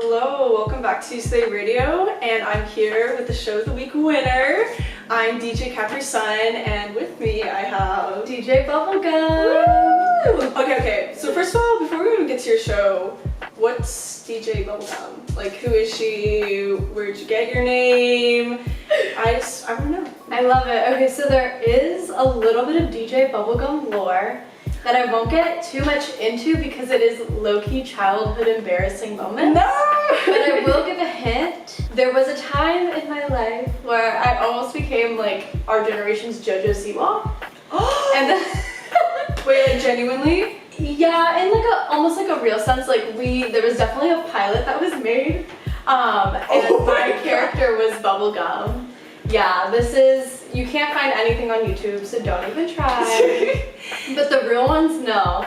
Hello, welcome back to UCLARadio, and I'm here with the Show of the Week winner. I'm DJ Capri-Sun, and with me I have DJ Bubblegum. Woo! Okay, so first of all, before we even get to your show, what's DJ Bubblegum? Like, who is she? Where'd you get your name? I don't know. I love it. Okay, so there is a little bit of DJ Bubblegum lore that I won't get too much into because it is low-key childhood embarrassing moments. No! But I will give a hint. There was a time in my life where I almost became like our generation's JoJo Siwa. And then wait, like genuinely? Yeah, in like almost like a real sense. Like there was definitely a pilot that was made, and my character was Bubblegum. Yeah, you can't find anything on YouTube, so don't even try. But the real ones, no.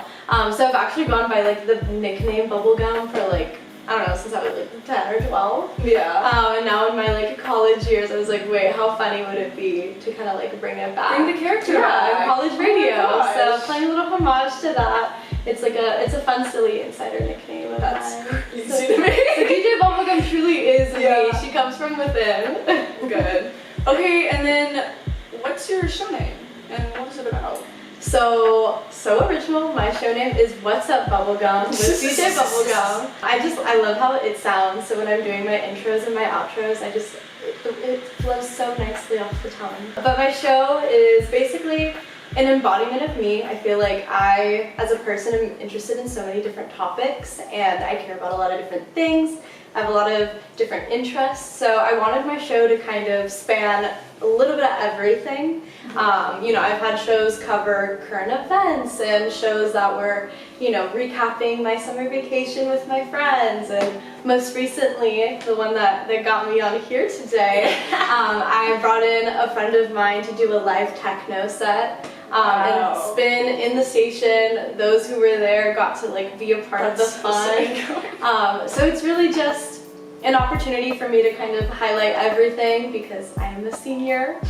So I've actually gone by like the nickname Bubblegum for like, I don't know, since I was like 10 or 12. Yeah. And now in my like college years, I was like, wait, how funny would it be to kind of like bring it back? Bring the character back. Yeah, college radio. Oh So playing a little homage to that. It's a fun, silly insider nickname of That's mine. crazy So to me. DJ Bubblegum truly is Yeah. me. She comes from within. Good. Okay, and then what's your show name and what is it about? So original. My show name is What's Up Bubblegum with DJ Bubblegum. I love how it sounds. So when I'm doing my intros and my outros, it flows so nicely off the tongue. But my show is basically an embodiment of me. I feel like I, as a person, am interested in so many different topics and I care about a lot of different things. I have a lot of different interests, so I wanted my show to kind of span a little bit of everything. I've had shows cover current events and shows that were, recapping my summer vacation with my friends, and most recently, the one that got me on here today, I brought in a friend of mine to do a live techno set. Wow. And spin in the station. Those who were there got to like be a part of the fun. So it's really just an opportunity for me to kind of highlight everything because I am a senior.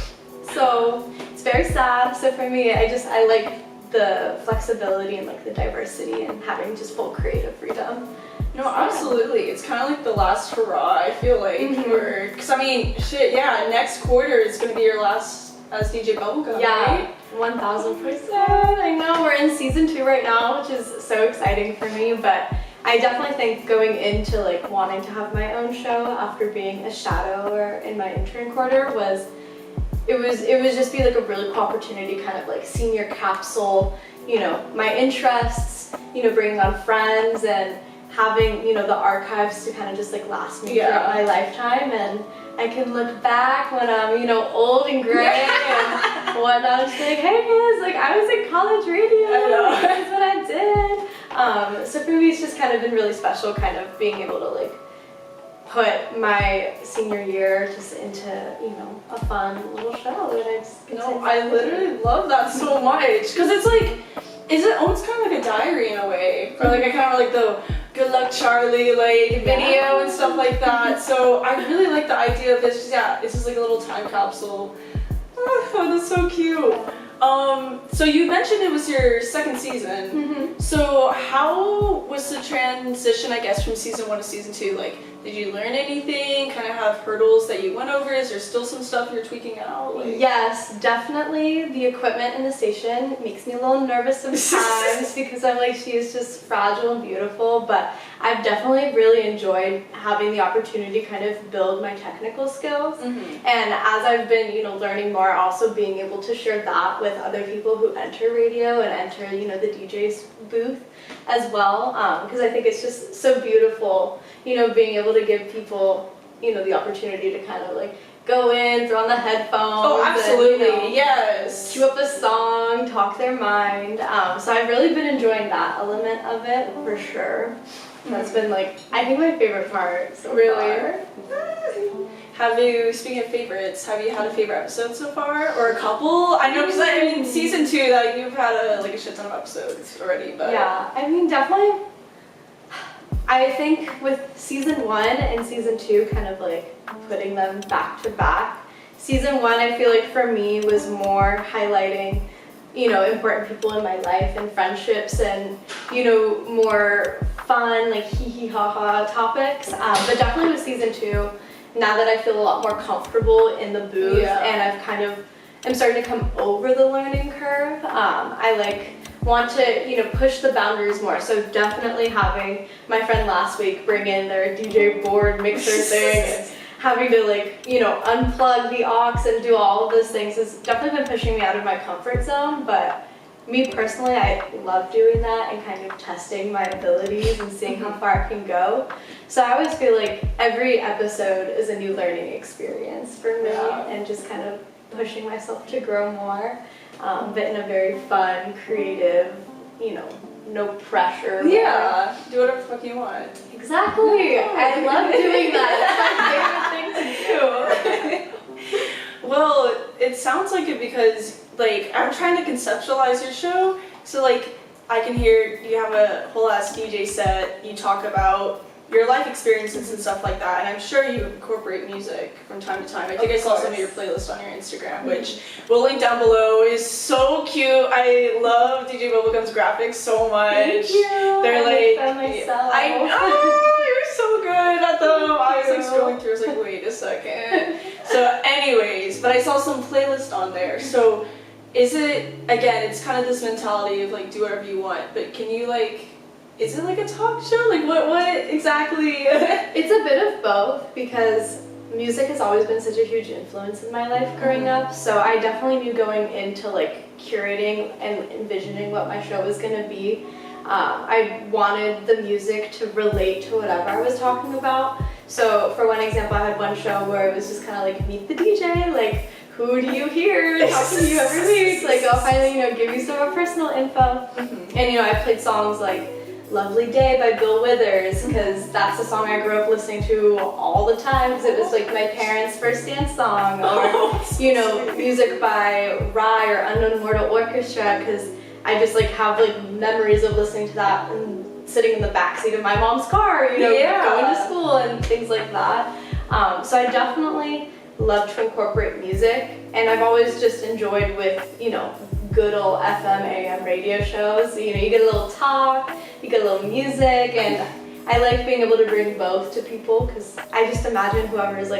So it's very sad. So for me, I like the flexibility and like the diversity and having just full creative freedom. No, absolutely. It's kind of like the last hurrah, I feel like. Because I mean, shit, yeah, next quarter is going to be your last as DJ Bubblegum, right? 1000%. I know, we're in season 2 right now, which is so exciting for me, but I definitely think going into like wanting to have my own show after being a shadow or in my intern quarter it would just be like a really cool opportunity, kind of like senior capsule, my interests, bringing on friends and having, the archives to kind of just like last me throughout my lifetime, and I can look back when I'm, old and gray and whatnot, and just be like, hey guys, like I was in college radio, that's what I did. So for me, it's just kind of been really special, kind of being able to like put my senior year just into, a fun little show that I just get to. I literally love that so much, because it's like, it almost kind of like a diary in a way, or like I kind of like the Good Luck Charlie like video and stuff like that. So I really like the idea of this. It's just like a little time capsule. Oh, that's so cute. So you mentioned it was your second season. So how was the transition, I guess, from season 1 to season 2? Like, did you learn anything? Kind of have hurdles that you went over? Is there still some stuff you're tweaking out? Like... Yes, definitely. The equipment in the station makes me a little nervous sometimes because I'm like, she is just fragile and beautiful, but I've definitely really enjoyed having the opportunity to kind of build my technical skills. And as I've been, learning more, also being able to share that with other people who enter radio and enter, the DJ's booth as well, because I think it's just so beautiful, being able to give people, the opportunity to kind of like go in, throw on the headphones. Oh, absolutely, and, yes. Cue up a song, talk their mind. So I've really been enjoying that element of it for sure. That's been like, I think my favorite part so far. Speaking of favorites, have you had a favorite episode so far, or a couple? I know, because season 2 that you've had a shit ton of episodes already, but yeah, definitely. I think with season 1 and season 2, kind of like putting them back to back. Season 1, I feel like for me was more highlighting, important people in my life and friendships, and more fun, like hee ha ha topics. But definitely with season 2, now that I feel a lot more comfortable in the booth and I've kind of, I'm starting to come over the learning curve, I like want to, push the boundaries more. So definitely having my friend last week bring in their DJ board mixer thing and having to unplug the aux and do all of those things has definitely been pushing me out of my comfort zone. But me personally, I love doing that and kind of testing my abilities and seeing how far I can go. So I always feel like every episode is a new learning experience for me and just kind of pushing myself to grow more. But in a very fun, creative, no pressure. Yeah, do whatever the fuck you want. Exactly. I love doing that. It's my favorite thing to do. Well, it sounds like it because, I'm trying to conceptualize your show. So, I can hear you have a whole ass DJ set, you talk about your life experiences and stuff like that, and I'm sure you incorporate music from time to time. I think I saw some of your playlists on your Instagram, which we'll link down below. Is so cute. I love DJ Bubblegum's graphics so much. Thank you. They're I know, you're so good at them. I was scrolling through, I was like, wait a second. So anyways, but I saw some playlist on there. So is it, again, it's kind of this mentality of do whatever you want, but can you is it a talk show? What exactly? It's a bit of both because music has always been such a huge influence in my life growing up. So I definitely knew going into curating and envisioning what my show was going to be. I wanted the music to relate to whatever I was talking about. So for one example, I had one show where it was just kind of meet the DJ, who do you hear talking to you every week? I'll finally, give you some more personal info. And, I played songs like Lovely Day by Bill Withers, because that's a song I grew up listening to all the time, because it was my parents' first dance song, or music by Rye or Unknown Mortal Orchestra, because I just have memories of listening to that and sitting in the backseat of my mom's car, going to school and things like that. So I definitely love to incorporate music, and I've always just enjoyed with good old FM AM radio shows. You get a little talk, you get a little music, and I like being able to bring both to people, because I just imagine whoever is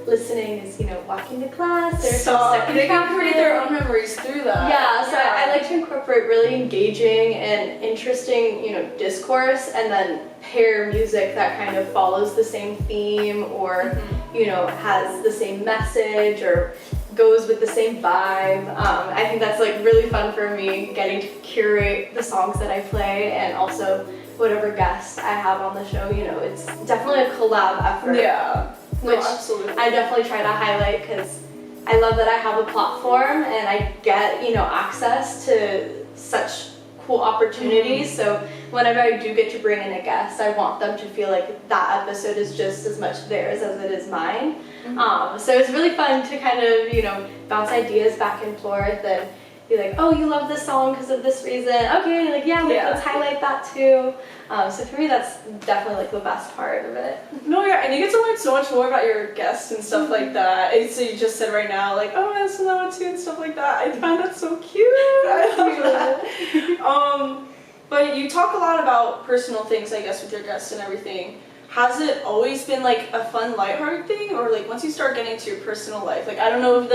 listening is walking to class, they're so stuck in they can traffic. create their own memories through that. Yeah, so I like to incorporate really engaging and interesting discourse, and then pair music that kind of follows the same theme, or has the same message, or goes with the same vibe. I think that's really fun for me, getting to curate the songs that I play, and also whatever guests I have on the show. It's definitely a collab effort. Yeah. Which absolutely. I definitely try to highlight, because I love that I have a platform and I get access to such cool opportunities. So whenever I do get to bring in a guest, I want them to feel like that episode is just as much theirs as it is mine. So it's really fun to kind of bounce ideas back and forth and be like, oh, you love this song because of this reason. Okay, let's highlight that too. So for me, that's definitely the best part of it. No, yeah, and you get to learn so much more about your guests and stuff like that. And so you just said right now, oh, I listen to that one too and stuff like that. I find that so cute. I love that. But you talk a lot about personal things, I guess, with your guests and everything. Has it always been a fun, lighthearted thing, or once you start getting into your personal life, I don't know if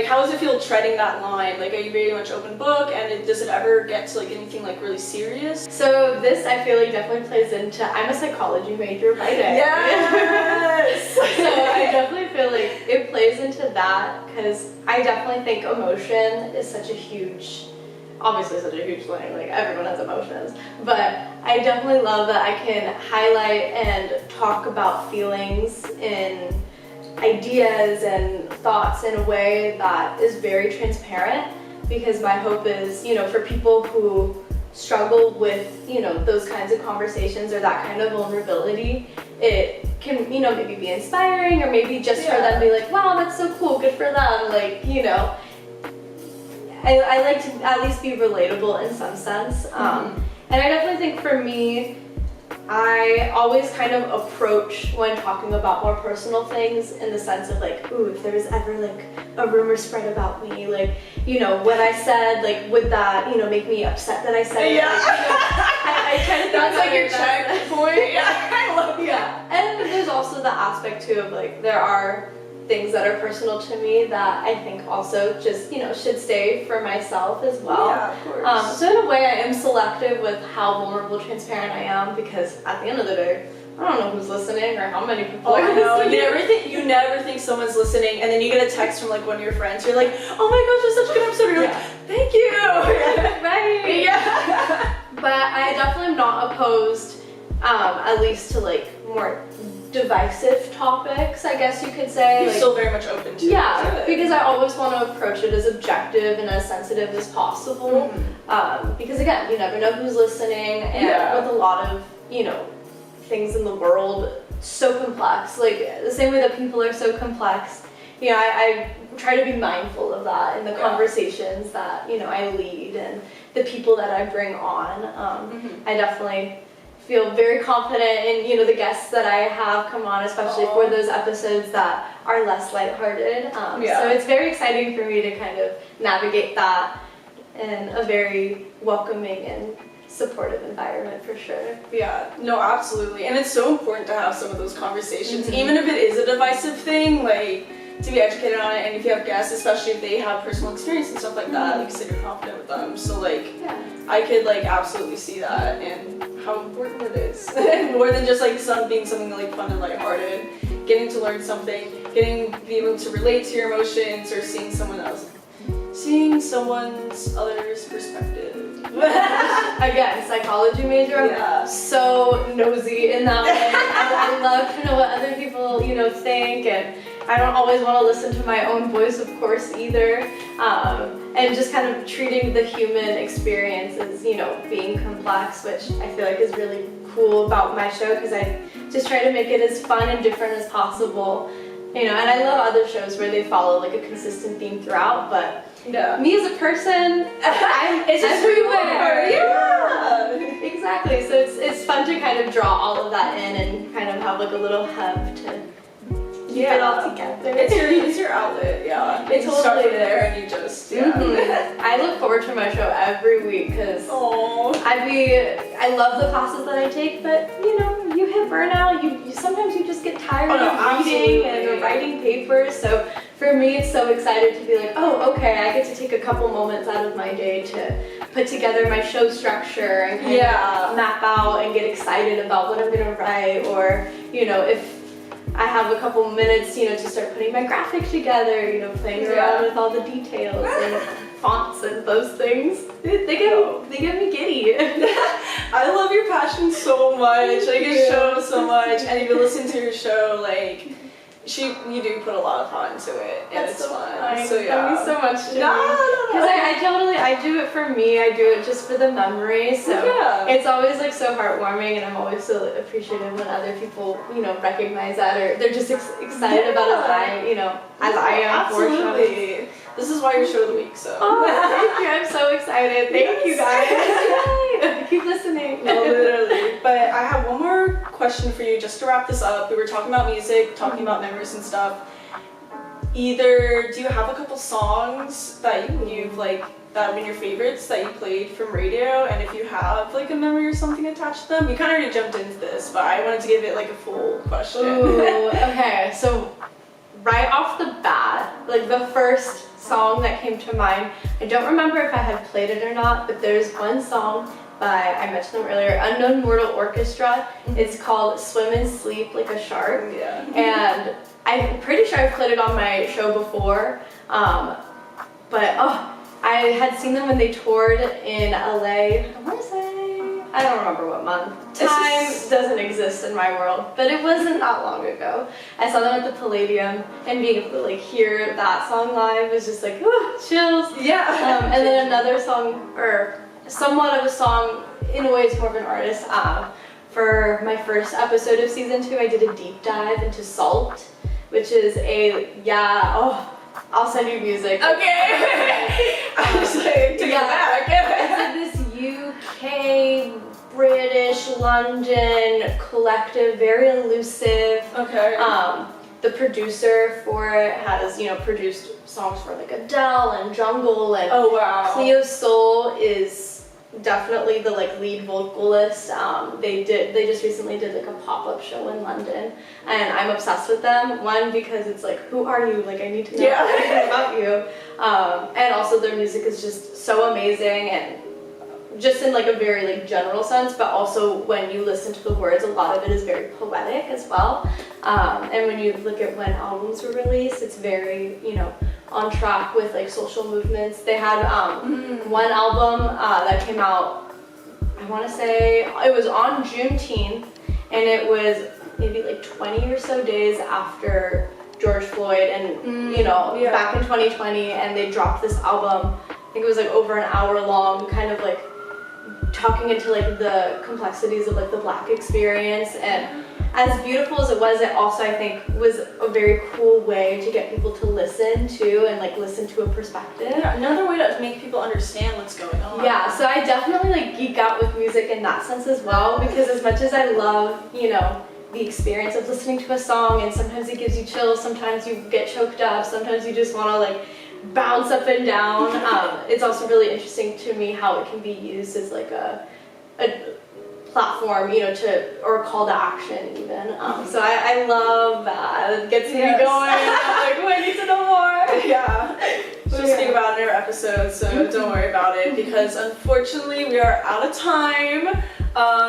how does it feel treading that line? Are you very much open book, and does it ever get to anything really serious? So this, I feel definitely plays into, I'm a psychology major by day. Yes! So I definitely feel it plays into that, because I definitely think emotion is such a huge thing, everyone has emotions, but I definitely love that I can highlight and talk about feelings in ideas and thoughts in a way that is very transparent, because my hope is, for people who struggle with, those kinds of conversations or that kind of vulnerability, it can, maybe be inspiring, or maybe just for them to be like, wow, that's so cool, good for them, I like to at least be relatable in some sense. And I definitely think for me, I always kind of approach when talking about more personal things in the sense of ooh, if there's ever a rumor spread about me, you know, what I said, like, would that, you know, make me upset that I said it? Yeah. Like, you know, I try to think That's about like your it checkpoint. Yeah, I love that. Yeah, and there's also the aspect too of like there are things that are personal to me that I think also just, you know, should stay for myself as well. Yeah, of course. So in a way I am selective with how vulnerable, transparent I am, because at the end of the day, I don't know who's listening or how many people are listening. You never think someone's listening, and then you get a text from like one of your friends. You're like, oh my gosh, it's such a good episode. You're like, thank you. Right. Yeah. But I definitely am not opposed, at least to like more divisive topics, I guess you could say. You're like, still very much open to yeah, it. because I always want to approach it as objective and as sensitive as possible. Because again, you never know who's listening, and with a lot of, you know, things in the world, so complex. Like the same way that people are so complex, you know, I try to be mindful of that in the conversations that, you know, I lead and the people that I bring on. I definitely feel very confident in, you know, the guests that I have come on, especially for those episodes that are less lighthearted. So it's very exciting for me to kind of navigate that in a very welcoming and supportive environment for sure. Yeah, no, absolutely. And it's so important to have some of those conversations, even if it is a divisive thing, like to be educated on it. And if you have guests, especially if they have personal experience and stuff like that, like you said, you're confident with them. So like, I could like absolutely see that and how important it is. More than just like being something like fun and lighthearted, getting to learn something, be able to relate to your emotions, or seeing someone's other's perspective. Again, psychology major. So nosy in that way. I love to know what other people, you know, think, and I don't always want to listen to my own voice, of course, either. And just kind of treating the human experience as, you know, being complex, which I feel like is really cool about my show, because I just try to make it as fun and different as possible. You know, and I love other shows where they follow like a consistent theme throughout, but me as a person, it's just everywhere. Yeah, exactly. So it's fun to kind of draw all of that in and kind of have like a little hub to keep it all together. It's your outlet. Yeah, it's totally start from there and you just I look forward to my show every week because I love the classes that I take, but you know, you hit burnout. You sometimes you just get tired of reading and writing papers. So for me, it's so excited to be like, oh, okay, I get to take a couple moments out of my day to put together my show structure and kind of map out and get excited about what I'm gonna write, or you know, if I have a couple minutes, you know, to start putting my graphic together, you know, playing around with all the details and fonts and those things. They get me giddy. I love your passion so much. Like it shows so much, and if you listen to your show, like you do put a lot of thought into it, and That's it's so fun. Nice. So yeah. Thank you so much, Jimmy. No. Because I do it for me. I do it just for the memory. So it's always like so heartwarming, and I'm always so appreciative when other people, you know, recognize that, or they're just excited about it as I am. Absolutely. This is why you're show of the week. So. Oh, thank you. I'm so excited. Thank you guys. Keep listening. No, literally. But I have one more question for you, just to wrap this up. We were talking about music, talking about memories and stuff. Either do you have a couple songs that you've like that have been your favorites that you played from radio, and if you have like a memory or something attached to them? You kind of already jumped into this, but I wanted to give it like a full question. Ooh, okay. So right off the bat, like the first song that came to mind, I don't remember if I had played it or not, but there's one song by, I mentioned them earlier, Unknown Mortal Orchestra. It's called Swim and Sleep Like a Shark. And I'm pretty sure I've played it on my show before, but I had seen them when they toured in LA. I don't remember what month. Time doesn't exist in my world, but it wasn't that long ago. I saw them at the Palladium, and being able to like hear that song live was just like, chills. Yeah. And then another song, or somewhat of a song, in a way it's more of an artist. For my first episode of season 2, I did a deep dive into Salt, which is I'll send you music. Okay. I was like, take it back. It's like this UK, British, London collective, very elusive. Okay. the producer for it has, produced songs for like Adele and Jungle, and Oh wow. Cleo Soul is definitely the like lead vocalist. They just recently did like a pop-up show in London, and I'm obsessed with them. One, because it's like, who are you? Like, I need to know everything about you. And also their music is just so amazing, and just in like a very like general sense, but also when you listen to the words, a lot of it is very poetic as well. And when you look at when albums were released, it's very, on track with like social movements. They had one album that came out, I want to say it was on Juneteenth, and it was maybe like 20 or so days after George Floyd, and back in 2020, and they dropped this album. I think it was like over an hour long, kind of like talking into like the complexities of like the Black experience. And as beautiful as it was, it also, I think, was a very cool way to get people to listen to, and like listen to a perspective. Yeah, another way to make people understand what's going on. Yeah, so I definitely like geek out with music in that sense as well, because as much as I love, the experience of listening to a song, and sometimes it gives you chills, sometimes you get choked up, sometimes you just want to like bounce up and down. It's also really interesting to me how it can be used as like a platform, or a call to action even. So I love that. It gets me going. I'm like, oh, I need to know more. Yeah. We'll just speak about it in our episode, so don't worry about it, because unfortunately we are out of time.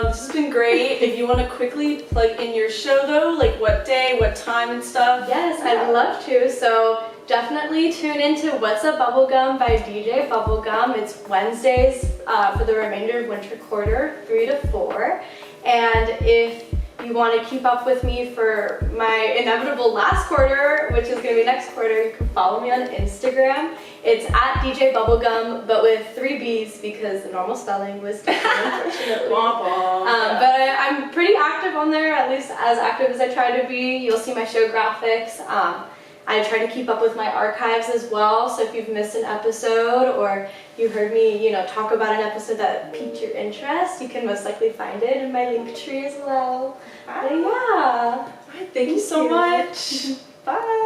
This has been great. If you want to quickly plug in your show though, like what day, what time and stuff. Yes, I'd love to. So definitely tune into What's Up Bubblegum by DJ Bubblegum. It's Wednesdays for the remainder of winter quarter, 3 to 4. And if you want to keep up with me for my inevitable last quarter, which is going to be next quarter, you can follow me on Instagram. It's at DJ Bubblegum, but with 3 B's, because the normal spelling was different, unfortunately. But I'm pretty active on there, at least as active as I try to be. You'll see my show graphics. I try to keep up with my archives as well, so if you've missed an episode, or you heard me, talk about an episode that piqued your interest, you can most likely find it in my Linktree as well. But yeah. Thank you so much. Bye.